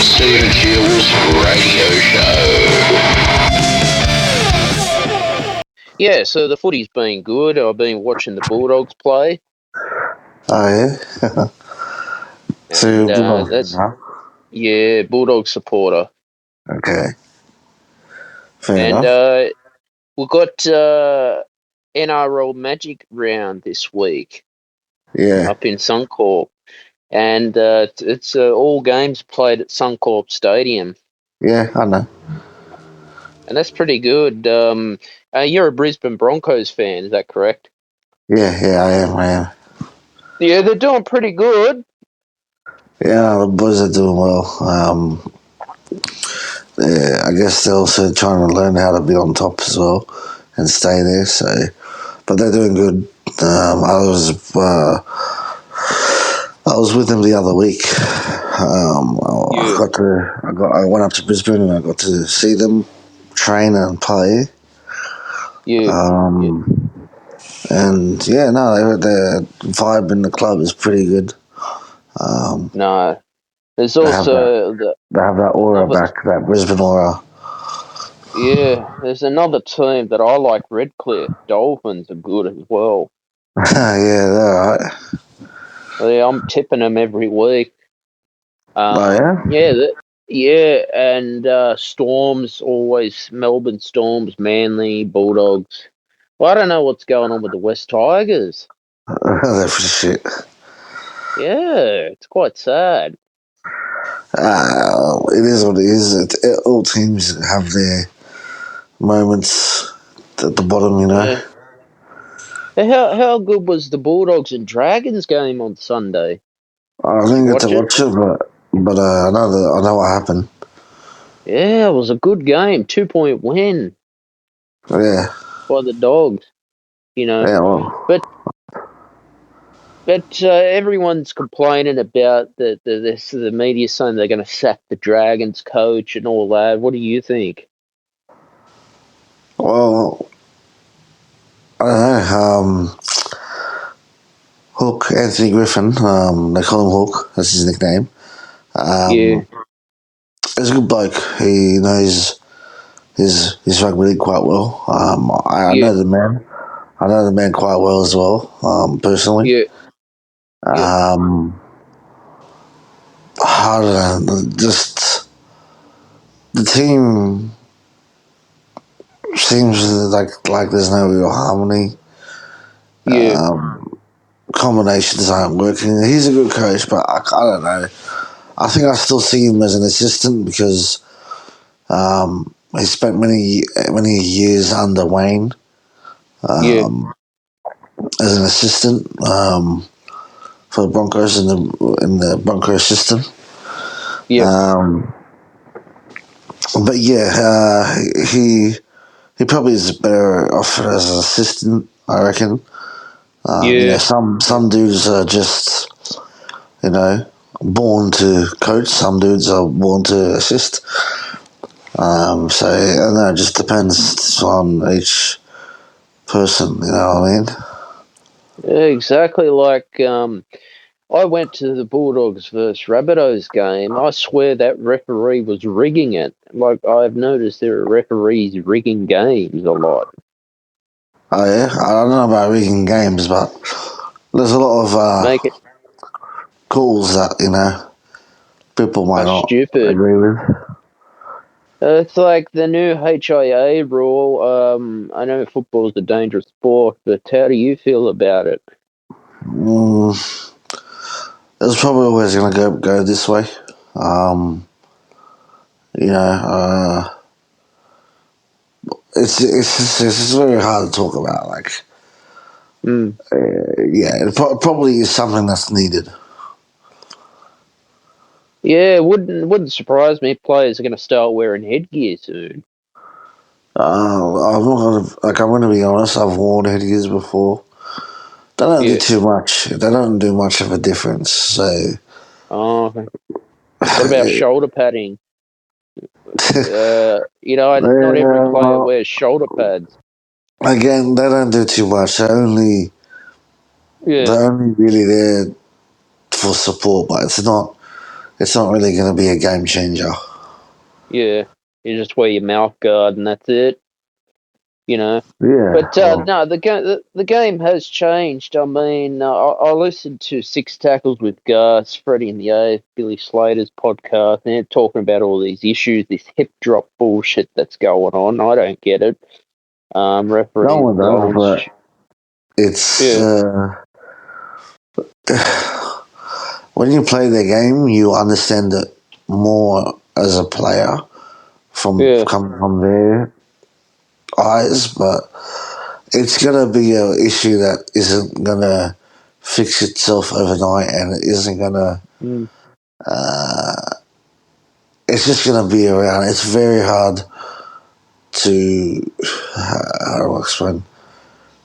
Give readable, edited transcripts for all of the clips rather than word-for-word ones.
Stephen Jules Radio Show. Yeah, so the footy's been good. I've been watching the Bulldogs play. Oh, yeah? So you're a Bulldogs fan, huh? Yeah, Bulldog supporter. Okay. Fair And enough. we've got NRL Magic round this week Yeah. up in Suncorp. And it's all games played at Suncorp Stadium. Yeah, I know. And that's pretty good. You're a Brisbane Broncos fan, is that correct? Yeah, I am. Yeah, they're doing pretty good. Yeah, the boys are doing well. Yeah, I guess they're also trying to learn how to be on top as well and stay there. So, but they're doing good. I was with them the other week. I went up to Brisbane and I got to see them train and play. And yeah, no, the vibe in the club is pretty good. No, there's also they have that aura back, that Brisbane aura. Yeah, there's another team that I like, Redcliffe. Dolphins are good as well. Yeah, they're right. Yeah, I'm tipping them every week. Yeah? Yeah, and Storms, always Melbourne Storms, Manly, Bulldogs. Well, I don't know what's going on with the West Tigers. They're pretty shit. Yeah, it's quite sad. It is what it is. All teams have their moments at the bottom, you know. Yeah. How good was the Bulldogs and Dragons game on Sunday? I didn't get to watch it, but I know what happened. Yeah, it was a good game. 2-point win. Yeah. By the Dogs, you know. Yeah, well. But everyone's complaining about the media saying they're going to sack the Dragons coach and all that. What do you think? Well, I don't know. Hook, Anthony Griffin, they call him Hook, that's his nickname. He's a good bloke. He knows his rugby league quite well. I know the man. I know the man quite well as well, personally. Yeah. I don't know, just the team seems like there's no real harmony. Combinations aren't working. He's a good coach, but I don't know. I think I still see him as an assistant because he spent many years under Wayne as an assistant for the Broncos in the Broncos system. But yeah, he probably is better off as an assistant, I reckon. You know, some dudes are just, you know, born to coach. Some dudes are born to assist. So I don't know, it just depends on each person. You know what I mean? Yeah, exactly. Like I went to the Bulldogs versus Rabbitohs game. I swear that referee was rigging it. Like I've noticed there are referees rigging games a lot. Oh yeah, I don't know about rigging games, but there's a lot of calls that, you know, people might not agree with. It's like the new HIA rule. I know football's a dangerous sport, but how do you feel about it? It's probably always going to go this way. You know, it's very hard to talk about. Like, yeah, it probably is something that's needed. Yeah, it wouldn't surprise me if players are going to start wearing headgear soon. I'm going to be honest. I've worn headgears before. They don't do too much. They don't do much of a difference. So. What about shoulder padding? You know, not every player wears shoulder pads. Again, they don't do too much. They're only really there for support, but it's not it's not really going to be a game changer. Yeah, you just wear your mouth guard and that's it. Yeah. But no, the game has changed. I mean, I listened to Six Tackles with Gus, Freddie and the Eighth, Billy Slater's podcast, and they're talking about all these issues, this hip drop bullshit that's going on. I don't get it. Referees no one does, but it's when you play the game, you understand it more as a player coming from their eyes, but it's gonna be an issue that isn't gonna fix itself overnight, and it isn't gonna. It's just gonna be around. It's very hard to how do I explain,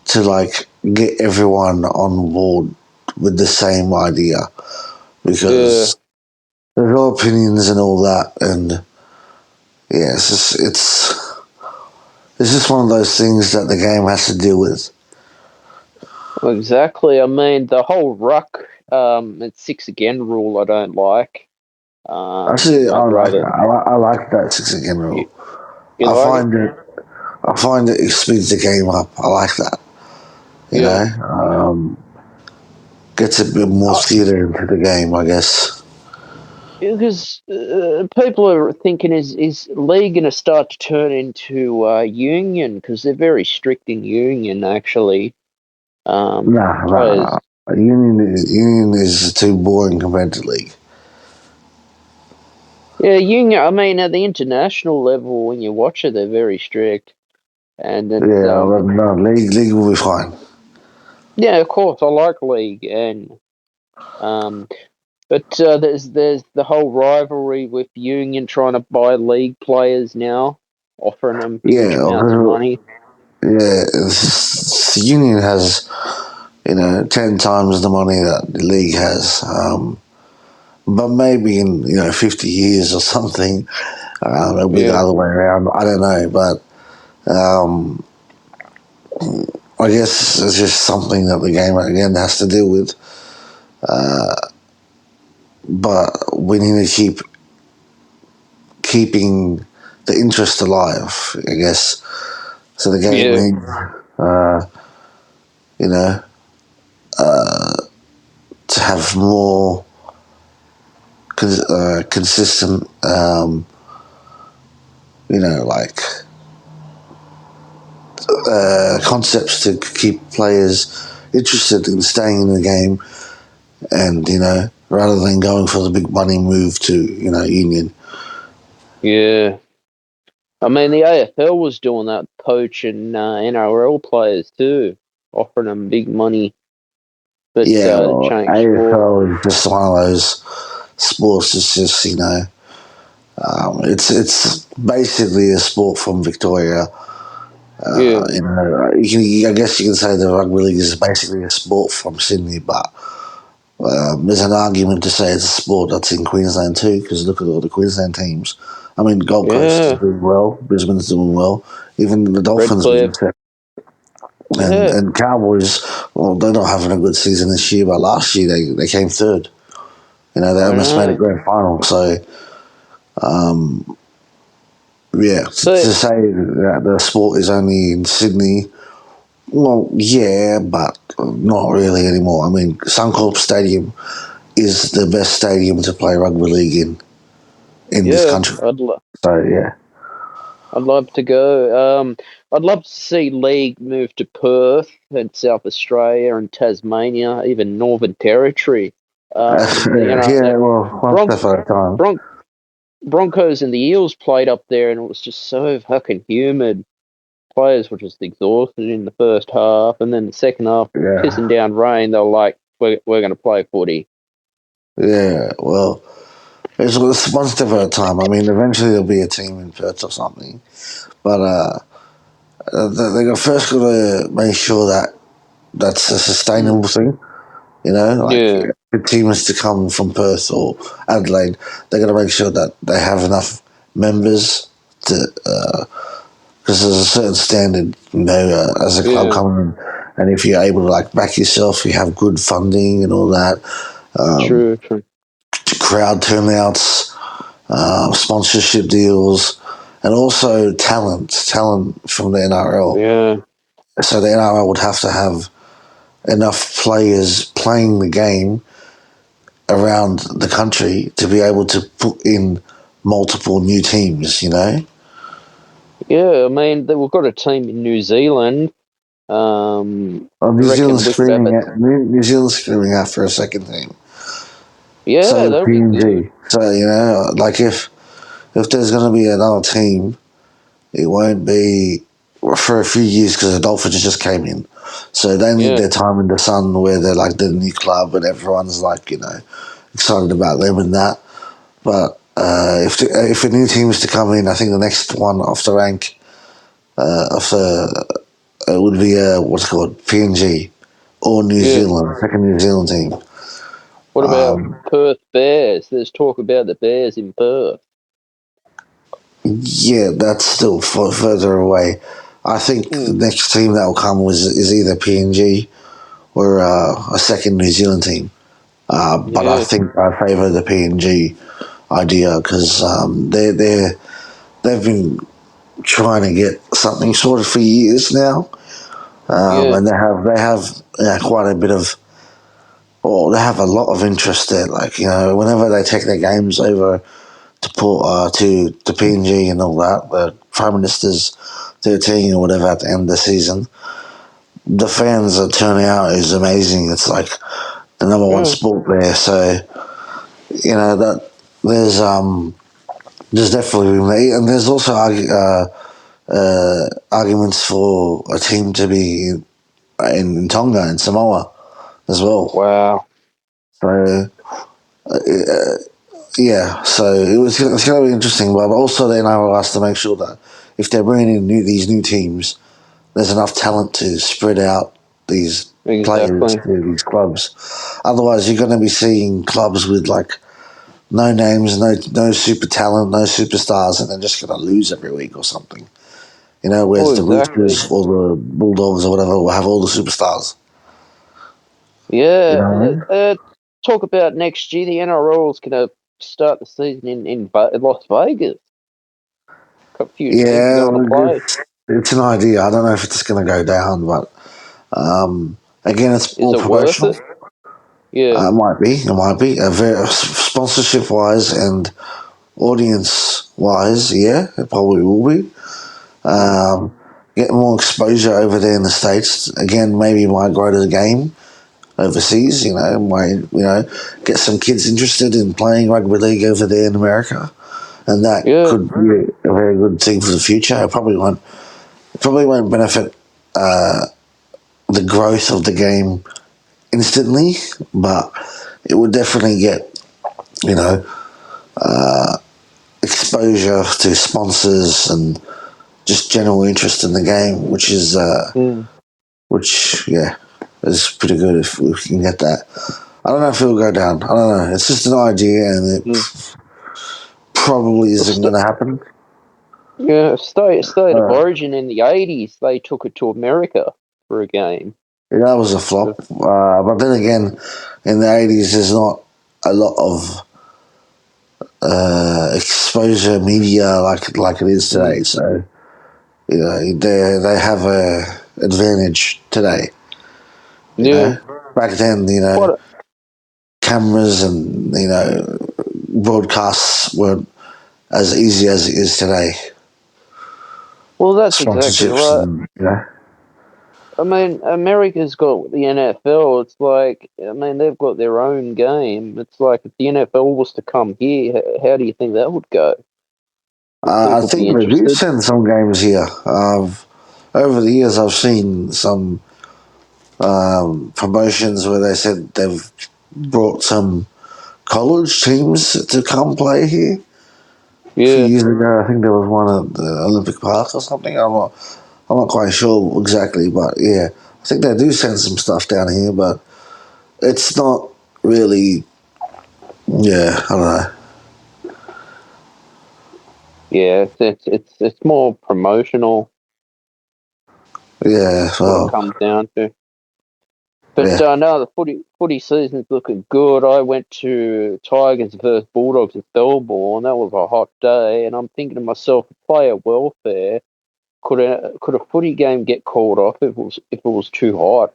to like get everyone on board with the same idea, because there's all opinions and all that, and yeah, it's just one of those things that the game has to deal with. Exactly. I mean, the whole ruck, it's 6 again rule I don't like. Actually, I like that 6 again rule. You I like find it speeds the game up. I like that. You know, gets a bit more theatre into the game, I guess. Because people are thinking, is League going to start to turn into Union? Because they're very strict in Union, actually. Nah. Union is too boring compared to League. Yeah, Union. I mean, at the international level, when you watch it, they're very strict. And then, no, League will be fine. Yeah, of course, I like League, and but there's the whole rivalry with Union trying to buy League players now, offering them huge amounts of money. Yeah, Union has 10 times the money that the League has. But maybe in 50 years or something, it'll be the other way around. I don't know, but I guess it's just something that the game again has to deal with. But we need to keeping the interest alive, I guess. So the game needs, to have more consistent, like concepts to keep players interested in staying in the game, and rather than going for the big money move to Union. Yeah, I mean the AFL was doing that, poaching NRL players too, offering them big money. But AFL is just one of those sports. It's just it's basically a sport from Victoria. I guess you can say the rugby league is basically a sport from Sydney, but there's an argument to say it's a sport that's in Queensland too, because look at all the Queensland teams. I mean, Gold Coast is doing well, Brisbane's doing well, even the Dolphins are doing well. And Cowboys, well, they're not having a good season this year, but last year they came third. They almost made a grand final. So, to say that the sport is only in Sydney, well, yeah, but not really anymore. I mean, Suncorp Stadium is the best stadium to play rugby league in this country. I'd love to go. I'd love to see League move to Perth and South Australia and Tasmania, even Northern Territory. Once step at a time. Broncos and the Eels played up there, and it was just so fucking humid. Players were just exhausted in the first half, and then the second half, pissing down rain. They were like, "We're going to play footy." Yeah, well, it's one step at a time. I mean, eventually there'll be a team in Perth or something, but they first got to make sure that that's a sustainable thing. If a team is to come from Perth or Adelaide, they got to make sure that they have enough members to, because there's a certain standard, as a club coming in, and if you're able to back yourself, you have good funding and all that. True. crowd turnouts, sponsorship deals, and also talent from the NRL. Yeah. So the NRL would have to have enough players playing the game around the country to be able to put in multiple new teams, you know? Yeah, I mean, we've got a team in New Zealand. New Zealand's screaming out for a second team. Yeah, So that'll be good. PNG. So, you know, like if there's going to be another team, it won't be for a few years because the Dolphins just came in. So they need their time in the sun where they're like the new club and everyone's like, you know, excited about them and that. But if a new team is to come in, I think the next one off the rank would be what's it called, PNG or New Zealand, second New Zealand team. What about Perth Bears? There's talk about the Bears in Perth. Yeah, that's still further away. I think the next team that will come is either PNG or a second New Zealand team. But I think I favour the PNG idea because they've been trying to get something sorted for years now, and they have quite a bit of. Well, they have a lot of interest there. Like, you know, whenever they take their games over to put to PNG and all that, the Prime Minister's 13 or whatever at the end of the season, the fans that turn out is amazing. It's like the number one sport there. So, you know, that there's definitely, and there's also arguments for a team to be in Tonga and Samoa as well. Wow. So, yeah, so it's going to be interesting. But also, then I will ask to make sure that if they're bringing in these new teams, there's enough talent to spread out these players to these clubs. Otherwise, you're going to be seeing clubs with like no names, no super talent, no superstars, and they're just going to lose every week or something. You know, whereas the Roosters or the Bulldogs or whatever will have all the superstars. Yeah. You know what I mean? Talk about next year. The NRL is going to start the season in Las Vegas. Got a few teams going to play. It's an idea. I don't know if it's going to go down, but again, it's all promotional. Worth it? Yeah. It might be. It might be. Very sponsorship wise and audience wise, yeah, it probably will be. Get more exposure over there in the States. Again, maybe might grow the game overseas, get some kids interested in playing rugby league over there in America. And that could be a very good thing for the future. It probably won't benefit the growth of the game instantly, but it would definitely get, exposure to sponsors and just general interest in the game, which is is pretty good if we can get that. I don't know if it'll go down. I don't know. It's just an idea, and it probably isn't going to happen. Yeah, State of Origin in the 80s, they took it to America for a game. Yeah, that was a flop. But then again, in the 80s, there's not a lot of exposure media like it is today. So, they have a advantage today. You know? Back then, cameras and, broadcasts weren't as easy as it is today. Well, that's exactly right. And, I mean, America's got the NFL. It's like, I mean, they've got their own game. It's like if the NFL was to come here, how do you think that would go? I think they do send some games here. Over the years, I've seen some promotions where they said they've brought some college teams to come play here. A few years ago, I think there was one at the Olympic Park or something. I'm not quite sure exactly, but yeah, I think they do send some stuff down here, but it's not really. Yeah, I don't know. Yeah, it's more promotional. Yeah, well, what it comes down to. But no, the footy season's looking good. I went to Tigers versus Bulldogs at Belbourne. That was a hot day, and I'm thinking to myself, player welfare. Could a footy game get called off if it was too hot?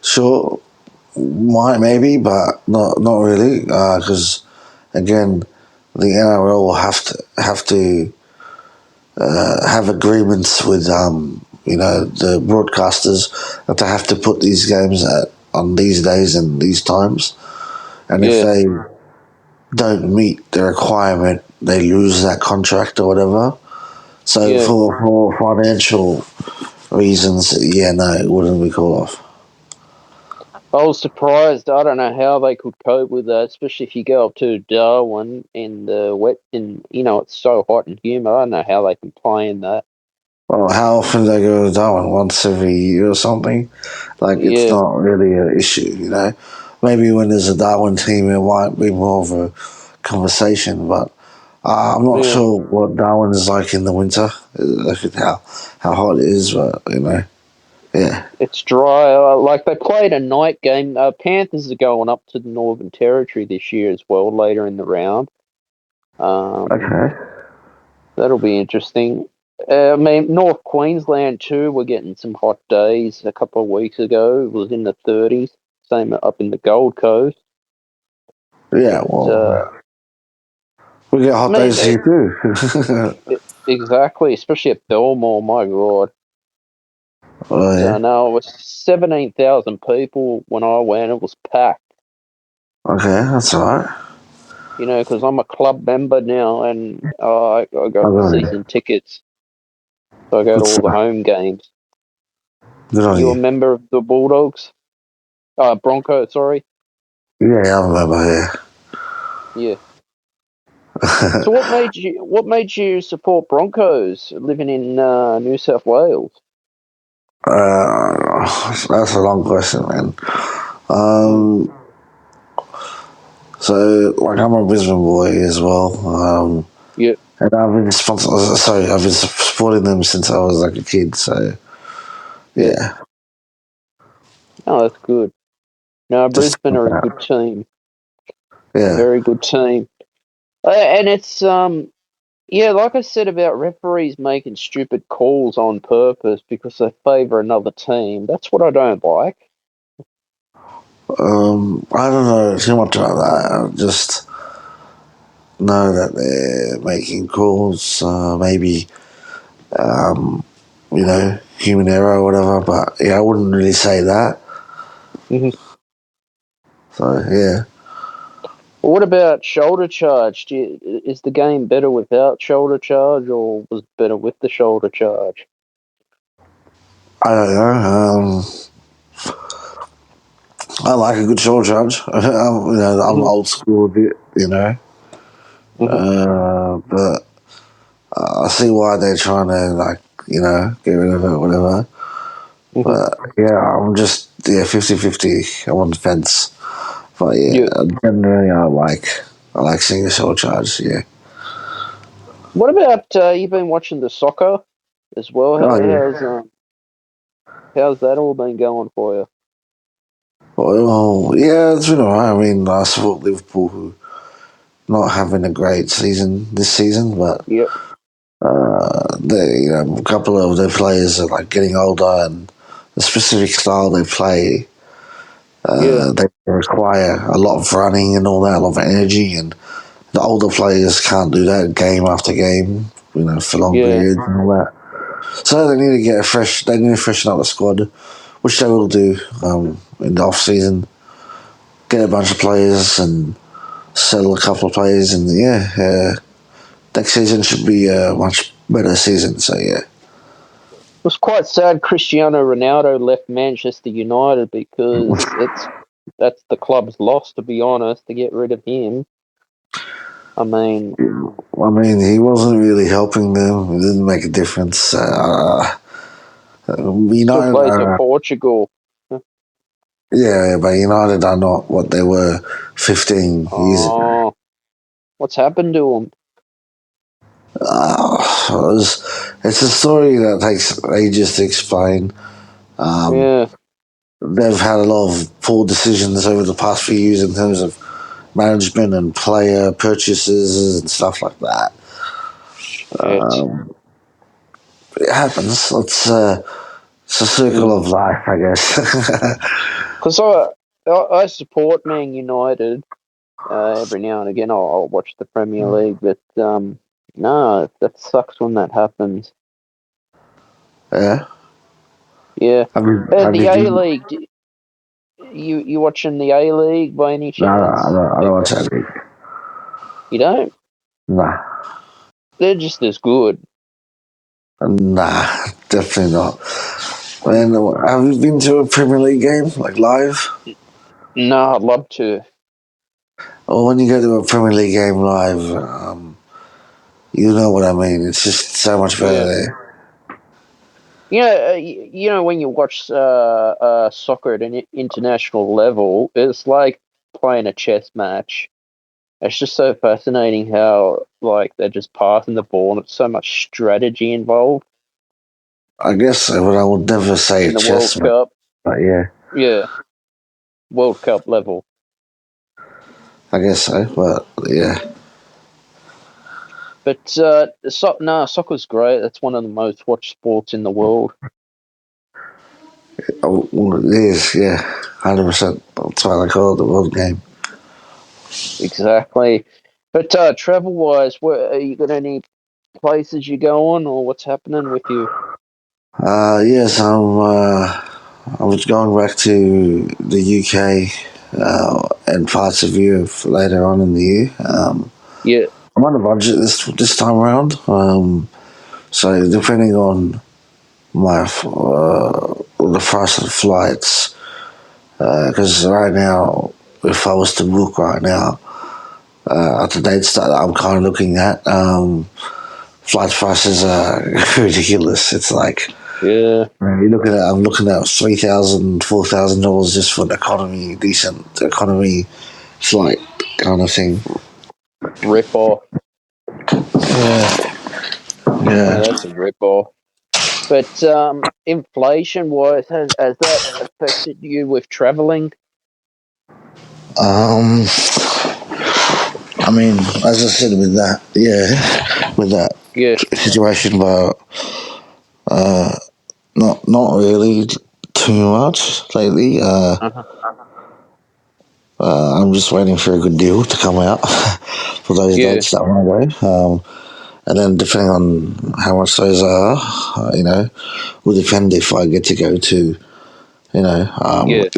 Sure, might maybe, but not really, because again, the NRL will have to have agreements with the broadcasters that they have to put these games on these days and these times, and if Yeah, they don't meet the requirement, they lose that contract or whatever. So yeah. for financial reasons, yeah, no, it wouldn't be called off. I was surprised. I don't know how they could cope with that, especially if you go up to Darwin in the wet, and it's so hot and humid. I don't know how they can play in that. Well, how often do they go to Darwin? Once every year or something? Like, it's Yeah, not really an issue, Maybe when there's a Darwin team, it might be more of a conversation, but I'm not yeah. sure what Darwin is like in the winter, how hot it is, but, yeah. It's dry. Like they played a night game. Panthers are going up to the Northern Territory this year as well, later in the round. Okay. That'll be interesting. I mean, North Queensland too. We're getting some hot days. A couple of weeks ago, it was in the 30s. Same up in the Gold Coast. Yeah, But well, we get I hot mean, days here too. exactly, especially at Belmore. My God. But Oh, yeah. no, it was 17,000 people when I went. It was packed. Okay, that's all right. Because I'm a club member now, and I got Okay. season tickets, so I go to That's all the home games. good on You a you. member of the Bulldogs? Broncos, sorry. Yeah, I remember, yeah. Yeah. So what made you support Broncos living in New South Wales? That's a long question, man. Mm, Um, so, like, I'm a Brisbane boy as well. yeah. And I've been supporting them since I was like a kid. So, Yeah. yeah, Oh, that's good. No, just Brisbane are a good team. yeah. Very good team. And it's yeah, like I said about referees making stupid calls on purpose because they favour another team. That's what I don't like. I don't know too much about that. I just know that they're making calls. Maybe human error or whatever. But yeah, I wouldn't really say that. Hmm. So yeah. What about shoulder charge? Is the game better without shoulder charge, or was it better with the shoulder charge? I don't know. I like a good shoulder charge. I'm Hmm. old school a bit. Hmm. But I see why they're trying to get rid of it, whatever. Hmm. But yeah, I'm just 50-50. I'm on the fence. But yeah, Yeah. generally I like seeing a shoulder charge. Yeah. What about you've been watching the soccer as well? Oh yeah. How's that all been going for you? Well, yeah, it's been alright. I mean, I support Liverpool, who not having a great season this season, but Yep. a couple of their players are like getting older, and the specific style they play, Yeah. they require a lot of running and all that, a lot of energy, and the older players can't do that game after game, for long Yeah. periods and all that. So they need to they need to freshen up the squad, which they will do in the off season. Get a bunch of players and sell a couple of players, and yeah, next season should be a much better season. So yeah. It was quite sad Cristiano Ronaldo left Manchester United because that's the club's loss, to be honest, to get rid of him. I mean, I mean, he wasn't really helping them. It didn't make a difference. still United, plays for Portugal. yeah, but United are not what they were 15 years ago. Oh, what's happened to him? Uh, it was, It's a story that takes ages to explain. Yeah, They've had a lot of poor decisions over the past few years in terms of management and player purchases and stuff like that. shit. It happens. It's a circle of life, I guess. Because I support Man United. Every now and again, I'll watch the Premier League, but no, that sucks when that happens. Yeah. Yeah, Have you the A been? League. You watching the A League by any No, chance? I don't watch that league. You don't? Nah. They're just as good. Nah, definitely not. Man, have you been to a Premier League game, like live? No, I'd love to. Or when you go to a Premier League game live, you know what I mean. It's just so much better Yeah. there. You know when you watch soccer at an international level, it's like playing a chess match. It's just so fascinating how like they're just passing the ball and it's so much strategy involved I guess so, but I would never say in the World chess match. Cup. But yeah, Yeah, World Cup level. I guess so. But yeah, But soccer's great. That's one of the most watched sports in the world. well, it is. Yeah, 100%. That's why they call it the world game. Exactly. But travel wise, where are you got any places you go on or what's happening with you? Yes, I was going back to the UK and parts of Europe later on in the year. Yeah, I'm on a budget this time around. So depending on the price of the flights, because right now, if I was to book right now, at the dates that I'm kind of looking at, flight prices are ridiculous. It's like yeah, you're looking at I'm looking at $3,000, $4,000 just for an decent economy flight kind of thing. rip off. Yeah, Yeah, yeah. that's a rip off. But inflation wise, has that affected you with traveling? Um, I mean, as I said with that, yeah, with that Yeah, situation, but not really too much lately. uh-huh. I'm just waiting for a good deal to come out for those Yeah, dates that I want to go. And then depending on how much those are, will depend if I get to go to, yeah,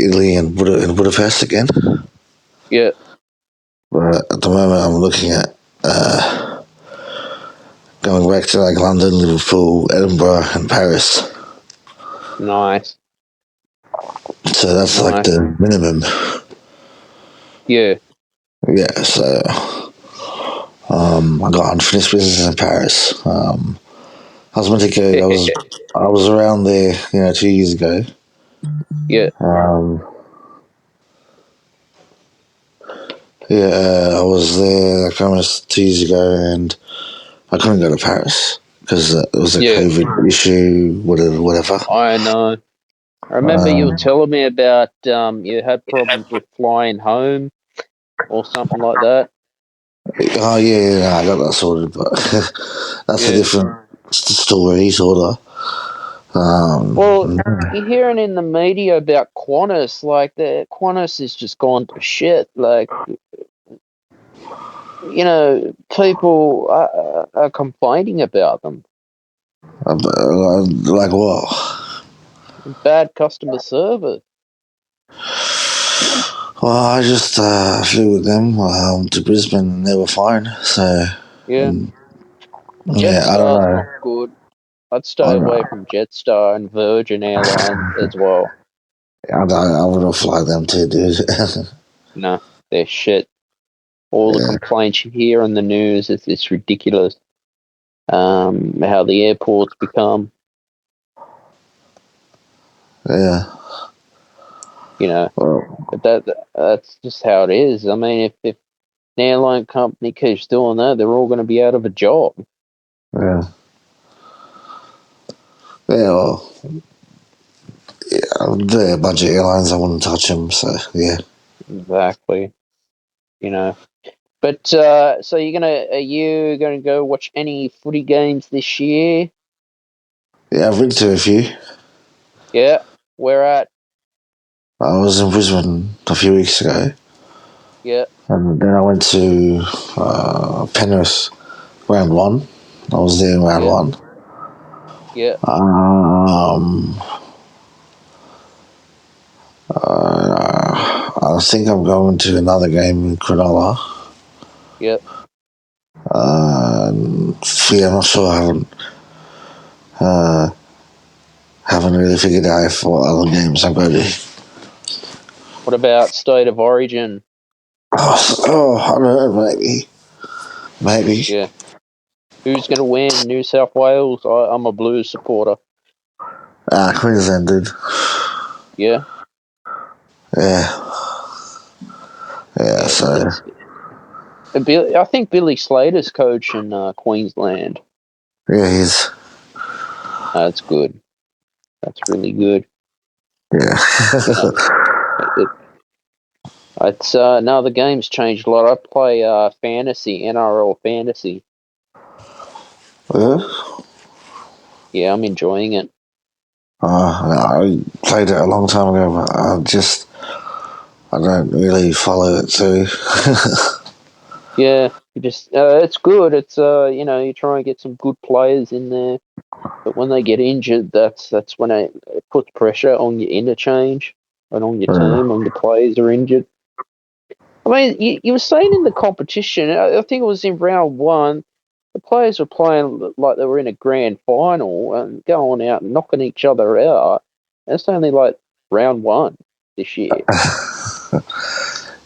Italy and Budapest again. yeah. But at the moment, I'm looking at going back to like London, Liverpool, Edinburgh, and Paris. Nice, So that's like nice. the minimum. Yeah, Yeah. So I got unfinished business in Paris. I was meant to go. I was around there, 2 years ago. yeah, Um, yeah, I was there like almost 2 years ago, and I couldn't go to Paris because it was a yeah. COVID issue, whatever. I know. I remember you were Um, telling me about you had problems with flying home or something like that. oh yeah, I got that sorted, but that's a Yeah. different story, sort of. Well, you're hearing in the media about Qantas, like the Qantas has just gone to shit. Like, people are complaining about them. Like what? Bad customer service. Well, I just flew with them to Brisbane, and they were fine. So Yeah. yeah, I don't Jetstar's know. not good. I'd stay I don't away know. from Jetstar and Virgin Airlines as well. I wouldn't fly them too, dude. No, they're shit. All the Yeah, complaints you hear on the news, it's ridiculous. How the airports become, yeah. you know, Well, but that's just how it is. I mean, if an airline company keeps doing that, they're all going to be out of a job. yeah. Yeah, well, the budget airlines, I wouldn't touch them. So yeah. Exactly. But so are you gonna go watch any footy games this year? Yeah, I've been to a few. Yeah. Where at? I was in Brisbane a few weeks ago, Yeah. and then I went to Penrith round one. I was there in round Yeah. one. Yeah. I think I'm going to another game in Cronulla. Yeah. Yeah, I'm not sure. Haven't really figured out what other games I'm going to. What about State of Origin? I don't know, maybe. Yeah. Who's gonna win? New South Wales? I'm a Blues supporter. Queensland, dude. Yeah. Yeah, yeah. Yeah. So I think Billy Slater's coaching Queensland. yeah, he's That's good. That's really good. yeah. It's now the game's changed a lot. I play fantasy, NRL fantasy. Yeah. Yeah, I'm enjoying it. I played it a long time ago, but I don't really follow it too. Yeah, it's good. It's you try and get some good players in there, but when they get injured, that's when it puts pressure on your interchange and on your team when the players are injured. I mean, you were saying in the competition, I think it was in round one, the players were playing like they were in a grand final and going out and knocking each other out. And it's only like round one this year.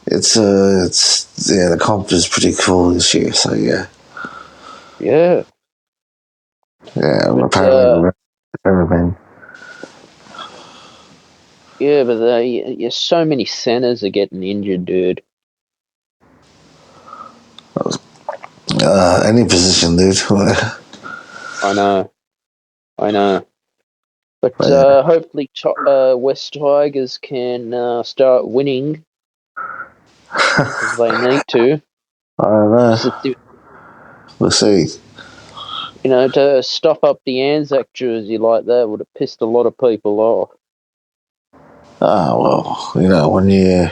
It's the comp is pretty cool this year. So yeah, Yeah, but apparently everything. yeah, but so many centers are getting injured, dude. Any position, dude. I know, I know. But Yeah. hopefully, West Tigers can start winning because they need to. I don't know. 'Cause We'll see. to stuff up the Anzac jersey like that would have pissed a lot of people off. Well, when you're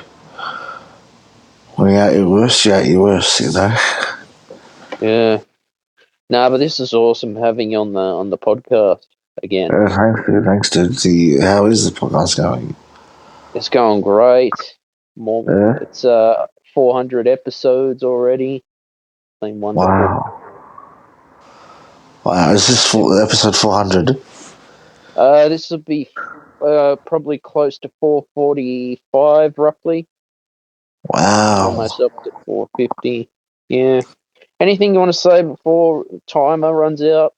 at your worst, you're at your worst. Yeah. Nah, but this is awesome having you on the podcast again. Thanks, dude. How is the podcast going? It's going great. Yeah. It's 400 episodes already. Been wonderful. Wow. Is this episode 400? This will be probably close to 445 roughly. Wow. Almost up to 450. Yeah. Anything you want to say before timer runs out?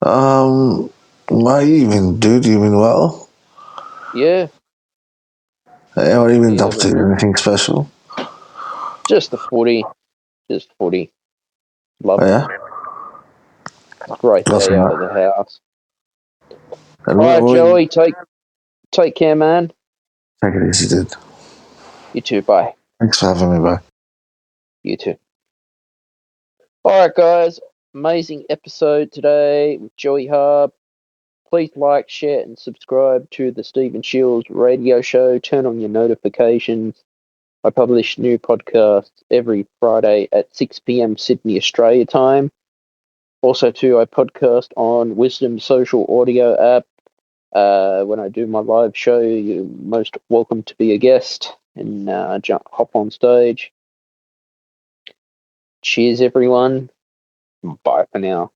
What you been, dude? You been well? Yeah. Yeah, what have you been Yeah, up to? Anything special? just the footy. Just footy. Loving Yeah. it. Great What's day out that? of the house. And All right, what Joey, take care, man. take it easy, dude. You too. Bye. Thanks for having me, bye. You too. All right, guys. Amazing episode today with Joey Harb. Please like, share, and subscribe to the Stephen Shields radio show. Turn on your notifications. I publish new podcasts every Friday at 6 p.m. Sydney, Australia time. Also, too, I podcast on Wisdom Social Audio app. When I do my live show, you're most welcome to be a guest and hop on stage. Cheers, everyone. Bye for now.